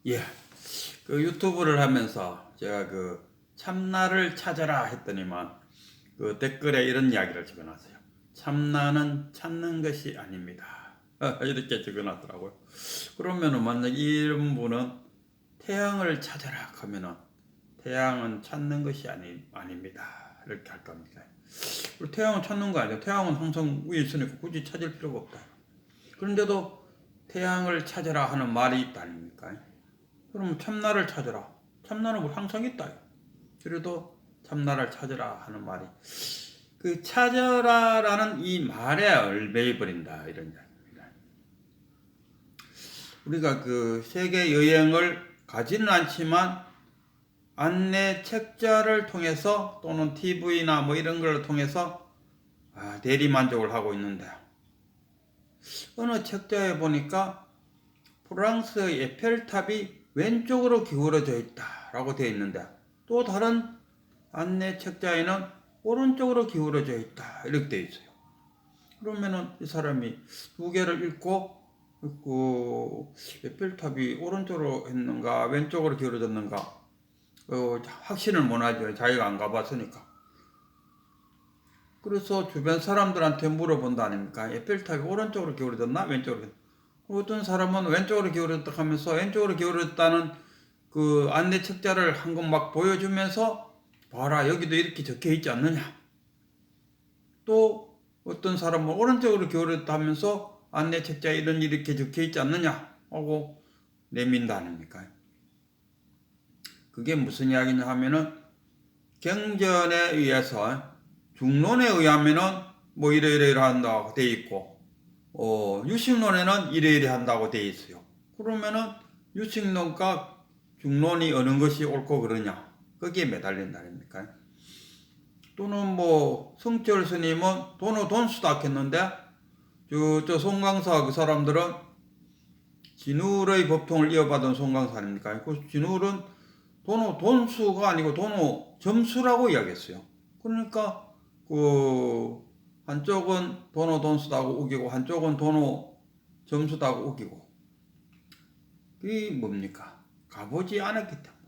예, 그 유튜브를 하면서 제가 그 참나를 찾아라 했더니만 그 댓글에 이런 이야기를 적어놨어요. 참나는 찾는 것이 아닙니다. 이렇게 적어놨더라고요. 그러면은 만약 이런 분은 태양을 찾아라 하면은 태양은 찾는 것이 아닙니다. 이렇게 할 겁니다. 그리고 태양은 찾는 거 아니에요. 태양은 항상 위에 있으니까 굳이 찾을 필요가 없다. 그런데도 태양을 찾아라 하는 말이 있다 아닙니까? 그러면 참나를 찾으라. 참나는 뭐 항상 있다. 그래도 참나를 찾으라 하는 말이 그 찾으라라는 이 말에 얽매여 버린다 이런 이야기입니다. 우리가 그 세계 여행을 가지는 않지만 안내 책자를 통해서 또는 TV나 뭐 이런 걸 통해서 대리 만족을 하고 있는데 어느 책자에 보니까 프랑스의 에펠탑이 왼쪽으로 기울어져 있다라고 되어 있는데 또 다른 안내 책자에는 오른쪽으로 기울어져 있다 이렇게 되어 있어요. 그러면은 이 사람이 두 개를 읽고 에펠탑이 오른쪽으로 했는가 왼쪽으로 기울어졌는가 확신을 못하죠. 자기가 안 가봤으니까. 그래서 주변 사람들한테 물어본다 아닙니까? 에펠탑이 오른쪽으로 기울어졌나 왼쪽으로. 어떤 사람은 왼쪽으로 기울어졌다 하면서 왼쪽으로 기울어졌다는 그 안내 책자를 한 권 막 보여주면서 봐라 여기도 이렇게 적혀 있지 않느냐. 또 어떤 사람은 오른쪽으로 기울었다 하면서 안내 책자에 이렇게 적혀 있지 않느냐 하고 내민다 아닙니까? 그게 무슨 이야기냐 하면은 경전에 의해서 중론에 의하면은 뭐 이래 한다고 돼 있고 유식론에는 이래 한다고 돼 있어요. 그러면은 유식론과 중론이 어느 것이 옳고 그러냐 거기에 매달린다 아닙니까? 또는 뭐 성철 스님은 돈을 돈수다 했는데 저 송강사 그 사람들은 진울의 법통을 이어받은 송강사 아닙니까? 그 진울은 돈호 돈수가 아니고 돈호 점수라고 이야기했어요. 그러니까 그 한쪽은 돈호 돈수다고 우기고 한쪽은 돈호 점수다고 우기고 그게 뭡니까? 가보지 않았기 때문에.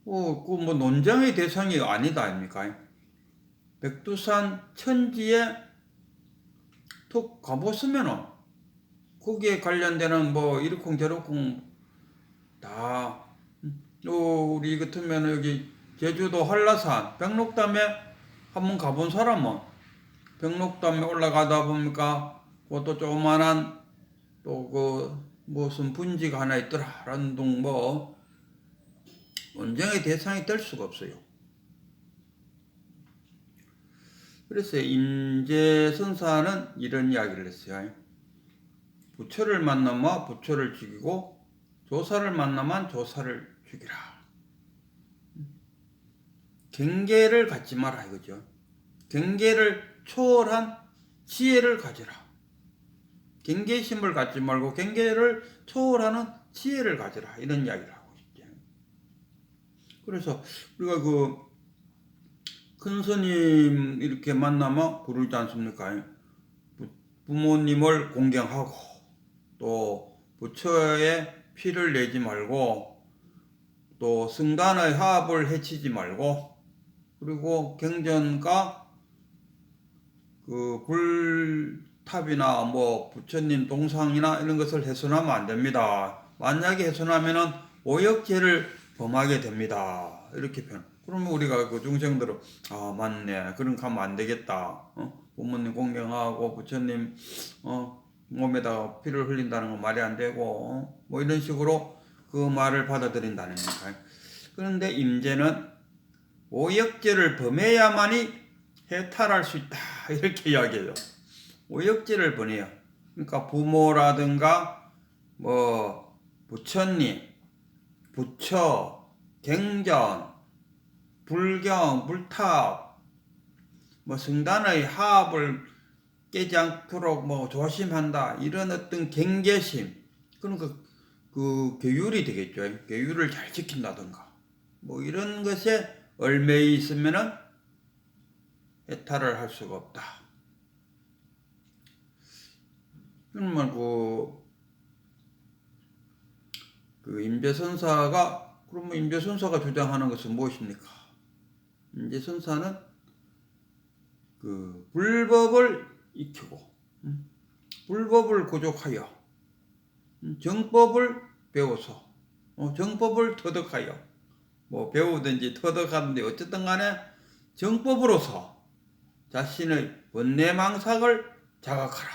그 뭐 논쟁의 대상이 아니다 아닙니까? 백두산 천지에 툭 가보시면은 거기에 관련되는 뭐 이러쿵저러쿵 다 우리 같으면 여기 제주도 한라산 백록담에 한번 가본 사람은 백록담에 올라가다 보니까 그것도 조그만한 또 그 무슨 분지가 하나 있더라라는 둥 뭐 논쟁의 대상이 될 수가 없어요. 그래서 임재선사는 이런 이야기를 했어요. 부처를 만나면 부처를 죽이고 조사를 만나면 조사를 죽이라. 경계를 갖지 마라 이거죠. 경계를 초월한 지혜를 가져라. 경계심을 갖지 말고 경계를 초월하는 지혜를 가져라. 이런 이야기를 하고 있죠. 그래서 우리가 그 큰 스님 이렇게 만나면 부르지 않습니까? 부모님을 공경하고 또 부처의 피를 내지 말고 또 승단의 화합을 해치지 말고 그리고 경전과 그 불탑이나 뭐 부처님 동상이나 이런 것을 훼손하면 안 됩니다. 만약에 훼손하면은 오역죄를 범하게 됩니다. 이렇게 표현. 그러면 우리가 그 중생들은 맞네. 그럼 가면 안 되겠다. 부모님 공경하고 부처님 몸에다가 피를 흘린다는 건 말이 안 되고 뭐 이런 식으로 그 말을 받아들인다는 거니까. 그런데 임재는 오역죄를 범해야만이 해탈할 수 있다. 이렇게 이야기해요. 오역죄를 범해요. 그러니까 부모라든가 뭐 부처님, 부처, 경전, 불경, 불탑, 뭐 성단의 화합을 깨지 않도록 뭐 조심한다. 이런 어떤 경계심. 그러니까 그 교율이 되겠죠. 교율을 잘 지킨다든가. 뭐 이런 것에 얽매여 있으면은 해탈을 할 수가 없다. 그러면 그 임재선사가 그러면 임재선사가 주장하는 것은 무엇입니까? 임재선사는 그 불법을 익히고 불법을 구족하여 정법을 배워서 정법을 터득하여 뭐 배우든지 터득하든지 어쨌든 간에 정법으로서 자신의 번뇌망상을 자각하라.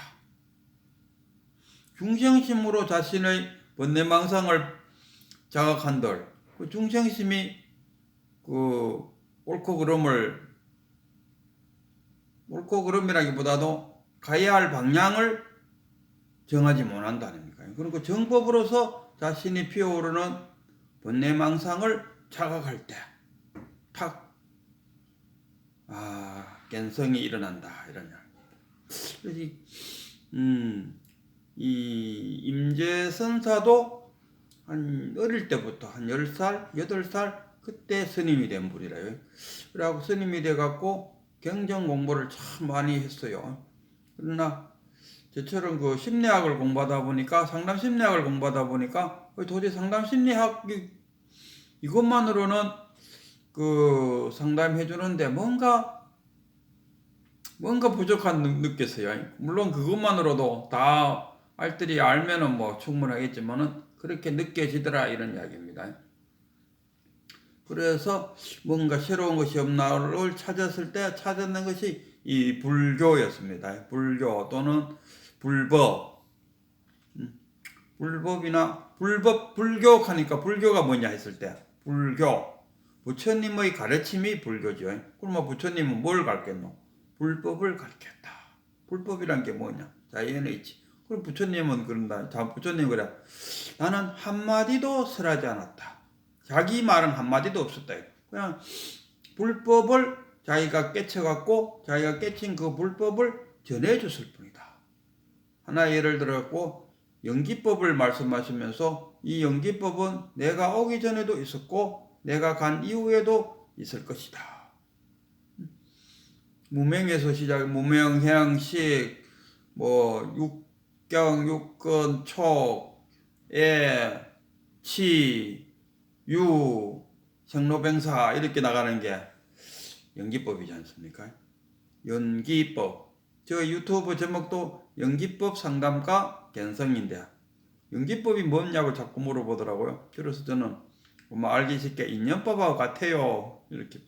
중생심으로 자신의 번뇌망상을 자각한들 그 중생심이 그 옳고 그름이라기보다도 가야 할 방향을 정하지 못한다니까. 그리고 정법으로서 자신이 피어오르는 번뇌망상을 자각할 때 탁 견성이 일어난다 이런 이야기. 그래서 이 임재선사도 한 어릴 때부터 한 10살, 8살 그때 스님이 된 분이래요. 그래갖고 스님이 돼갖고 경전 공부를 참 많이 했어요. 그러나 저처럼 그 심리학을 공부하다 보니까 상담 심리학을 공부하다 보니까 도저히 상담 심리학 이것만으로는 그 상담해 주는데 뭔가 부족한 느꼈어요. 물론 그것만으로도 다 알뜰히 알면은 뭐 충분하겠지만은 그렇게 느껴지더라 이런 이야기입니다. 그래서 뭔가 새로운 것이 없나를 찾았을 때 찾았는 것이 이 불교였습니다. 불교 또는 불법. 불법이나 불교 하니까 불교가 뭐냐 했을 때 불교. 부처님의 가르침이 불교죠. 그러면 부처님은 뭘 가르쳤노? 불법을 가르쳤다. 불법이란 게 뭐냐? 자연의치. 그럼 부처님은 그런다. 부처님 그래. 나는 한마디도 설하지 않았다. 자기 말은 한마디도 없었다. 그냥 불법을 자기가 깨쳐갖고 자기가 깨친 그 불법을 전해줬을 뿐이다. 하나 예를 들었고 연기법을 말씀하시면서 이 연기법은 내가 오기 전에도 있었고 내가 간 이후에도 있을 것이다. 무명에서 시작, 무명, 해양식, 뭐 육경, 육근, 촉, 애, 치, 유, 생로병사 이렇게 나가는 게 연기법이지 않습니까? 연기법. 저 유튜브 제목도 연기법 상담가 견성인데 연기법이 뭐냐고 자꾸 물어보더라고요. 그래서 저는 뭐 알기 쉽게 인연법하고 같아요. 이렇게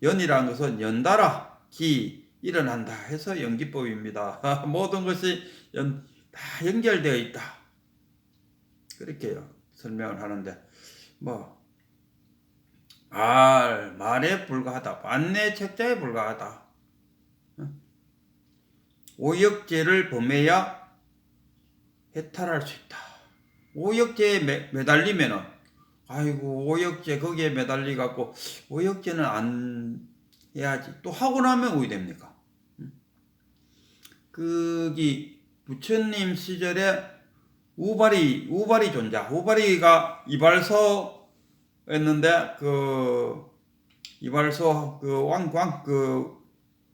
연이라는 것은 연달아 기 일어난다 해서 연기법입니다. 모든 것이 다 연결되어 있다. 그렇게 설명을 하는데 뭐 말에 불과하다. 만내 책자에 불과하다. 오역죄를 범해야 해탈할 수 있다. 오역죄에 매달리면은 아이고 오역죄 거기에 매달리 갖고 오역죄는 안 해야지. 또 하고 나면 어디 됩니까? 거기 부처님 시절에 우발이 존자. 우발이가 이발소였는데 그 이발소 그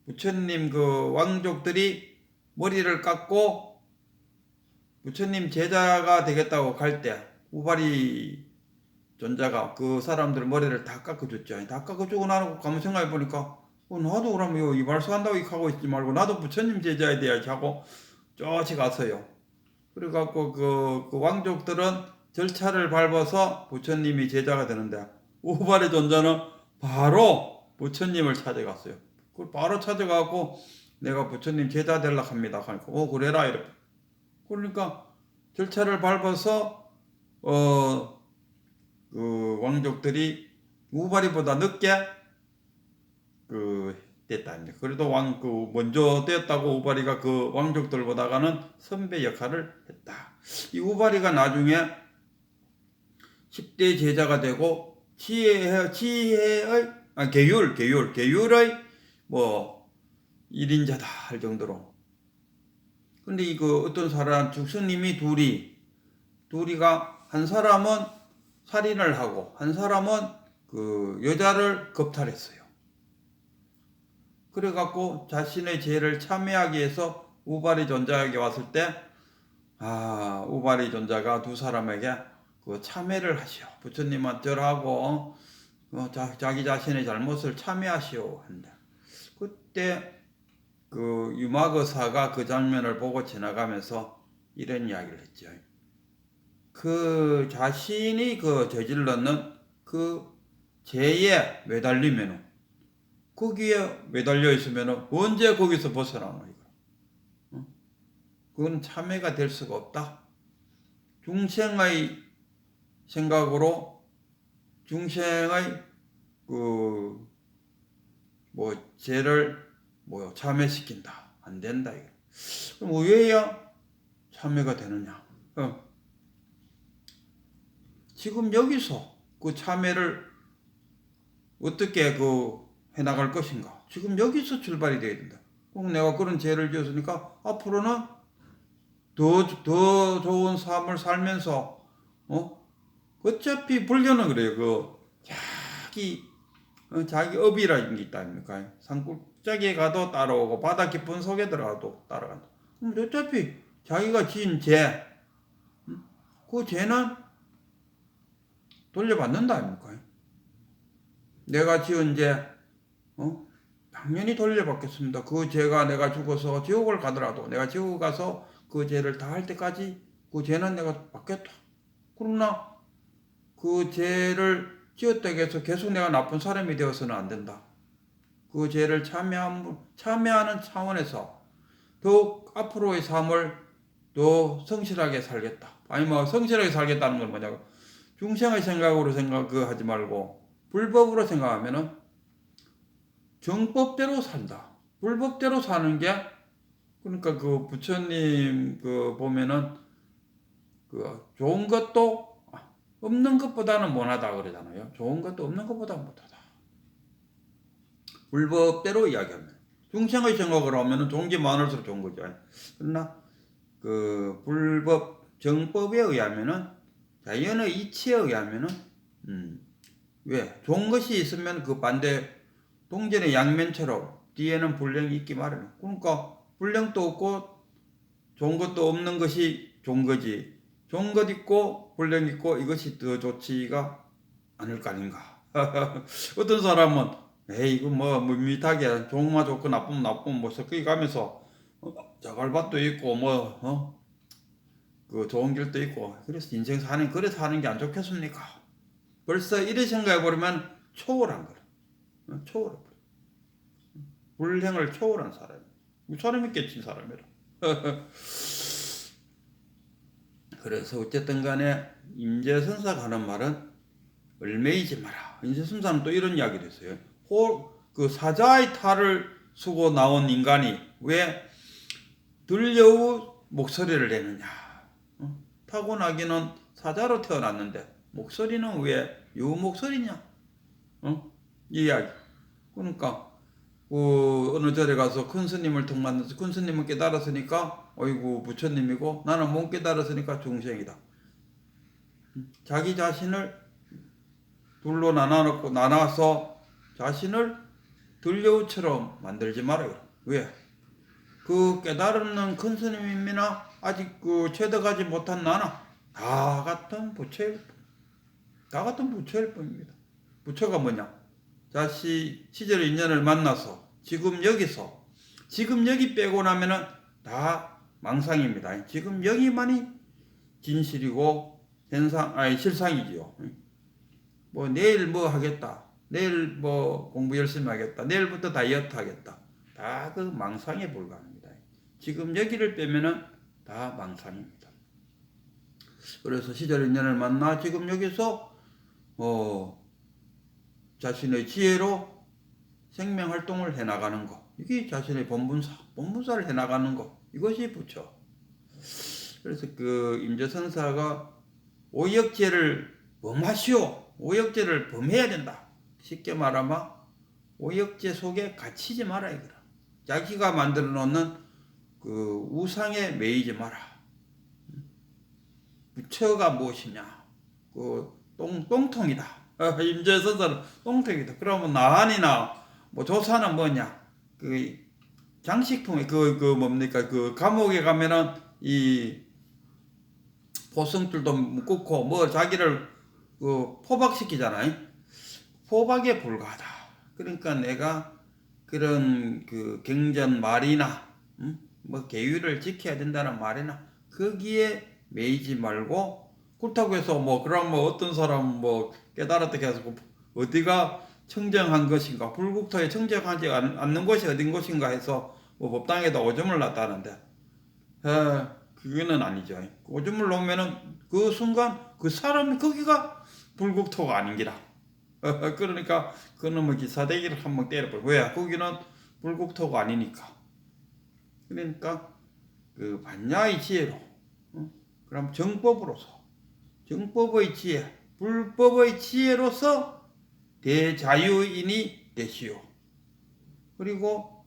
부처님 그 왕족들이 머리를 깎고 부처님 제자가 되겠다고 갈 때 우발이 존자가 그 사람들 머리를 다 깎아줬죠. 다 깎아주고 나서 가만 생각해 보니까 나도 그러면 이발소 한다고 하고 있지 말고 나도 부처님 제자에 돼야지 하고 쫓이 갔어요. 그래갖고 그 왕족들은 절차를 밟아서 부처님이 제자가 되는데 우발의 존자는 바로 부처님을 찾아갔어요. 그걸 바로 찾아가고 내가 부처님 제자 되려고 합니다. 하니까 그래라 이렇게. 그러니까 절차를 밟아서 그 왕족들이 우발이보다 늦게 됐다. 그래도 먼저 되었다고 우발이가 그 왕족들보다가는 선배 역할을 했다. 이 우발이가 나중에 10대 제자가 되고 계율의 뭐 1인자다 할 정도로. 근데 어떤 사람 스님이 둘이가 한 사람은 살인을 하고 한 사람은 그 여자를 겁탈했어요. 그래갖고 자신의 죄를 참회하기 위해서 우발이 존자에게 왔을 때 우발이 존자가 두 사람에게 그 참회를 하시오. 부처님한테 절하고 자기 자신의 잘못을 참회하시오 한다. 그때 그 유마거사가 그 장면을 보고 지나가면서 이런 이야기를 했죠. 그 자신이 그 저질렀는 그 죄에 매달리면은 거기에 매달려 있으면은 언제 거기서 벗어나노 이거. 그건 참회가 될 수가 없다. 중생의 생각으로 중생의 그 죄를 참회시킨다. 안 된다 이거. 그럼 왜 참회가 되느냐? 지금 여기서 그 참회를 어떻게 해나갈 것인가? 지금 여기서 출발이 되어야 된다. 그럼 내가 그런 죄를 지었으니까 앞으로는 더 좋은 삶을 살면서 어차피 불교는 그래요. 자기 업이라는 게 있다 아닙니까? 산골짜기에 가도 따라오고 바다 깊은 속에 들어가도 따라간다. 그럼 어차피 자기가 지은 죄, 그 죄는 돌려받는다 아닙니까? 내가 지은 죄, 당연히 돌려받겠습니다. 그 죄가 내가 죽어서 지옥을 가더라도 내가 지옥 가서 그 죄를 다 할 때까지 그 죄는 내가 받겠다. 그러나 그 죄를 지었다고 해서 계속 내가 나쁜 사람이 되어서는 안 된다. 그 죄를 참여하는 차원에서 더욱 앞으로의 삶을 더 성실하게 살겠다. 아니 성실하게 살겠다는 건 뭐냐고. 중생의 생각으로 하지 말고 불법으로 생각하면은 정법대로 산다. 불법대로 사는 게 그러니까 그 부처님 보면은 좋은 것도 없는 것보다는 못하다 그러잖아요. 좋은 것도 없는 것보다 못하다. 불법대로 이야기하면 중생의 생각으로 하면은 좋은 게 많을수록 좋은 거죠. 그러나 그 불법 정법에 의하면은 자연의 이치에 의하면은 왜 좋은 것이 있으면 그 반대 동전의 양면처럼 뒤에는 불량이 있기 마련이에요. 그러니까 불량도 없고 좋은 것도 없는 것이 좋은 거지. 좋은 것 있고 불량 있고 이것이 더 좋지가 않을 거 아닌가. 어떤 사람은 이거 밋밋하게 좋으면 좋고 나쁘면 나쁘면 섞여 가면서 자갈밭도 있고 그 좋은 길도 있고 그래서 인생 그래서 사는 게 안 좋겠습니까? 벌써 이래 생각해 버리면 초월한 거라. 초월해. 불행을 초월한 사람. 이 사람이 깨친 사람이라. 그래서 어쨌든 간에 임재선사가 하는 말은 얼매이지 마라. 임재선사는 또 이런 이야기를 했어요. 그 사자의 탈을 쓰고 나온 인간이 왜 들려우 목소리를 내느냐. 타고나기는 사자로 태어났는데 목소리는 왜 요 목소리냐. 이 이야기. 그러니까 어느 절에 가서 큰 스님을 턱 만나서 큰 스님은 깨달았으니까 어이구 부처님이고 나는 못 깨달았으니까 중생이다. 자기 자신을 둘로 나눠서 자신을 들려우처럼 만들지 말아요. 왜? 그 깨달는 큰 스님이나 아직 체득하지 못한 나나 다 같은 부처일 뿐입니다. 부처가 뭐냐? 시절의 인연을 만나서 지금 여기 빼고 나면은 다 망상입니다. 지금 여기만이 진실이고 실상이지요. 내일 하겠다. 내일 공부 열심히 하겠다. 내일부터 다이어트 하겠다. 다 그 망상에 불과합니다. 지금 여기를 빼면은 다 망상입니다. 그래서 시절의 인연을 만나 지금 여기서 자신의 지혜로 생명활동을 해나가는 것. 이게 자신의 본분사를 해나가는 것. 이것이 부처. 그래서 임재선사가 오역죄를 범하시오. 오역죄를 범해야 된다. 쉽게 말하면 오역죄 속에 갇히지 마라 이거라. 자기가 만들어 놓는 우상에 매이지 마라. 부처가 무엇이냐? 똥통이다. 임재선사는 똥통이다. 그러면 나한이나 조사는 뭐냐? 장식품이 뭡니까? 감옥에 가면은 이 포승줄도 묶고 뭐 자기를 포박시키잖아요. 포박에 불과하다. 그러니까 내가 그런 그 경전 말이나 뭐 계율을 지켜야 된다는 말이나 거기에 매이지 말고, 그렇다고 해서 뭐 그럼 뭐 어떤 사람 뭐 깨달았다 해서 어디가 청정한 것인가, 불국토에 청정하지 않는 것이 어딘 것인가 해서 뭐 법당에다 오줌을 놨다는데, 그거는 아니죠. 오줌을 놓으면은 그 순간 그 사람이 거기가 불국토가 아닌기라. 그러니까 그놈의 기사대기를 한번 때려버려. 왜? 거기는 불국토가 아니니까. 그러니까 그 반야의 지혜로, 그럼 정법의 지혜, 불법의 지혜로서 대자유인이 되시오. 그리고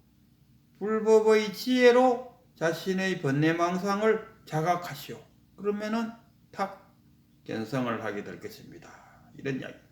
불법의 지혜로 자신의 번뇌망상을 자각하시오. 그러면은 탁 견성을 하게 될 것입니다. 이런 이야기.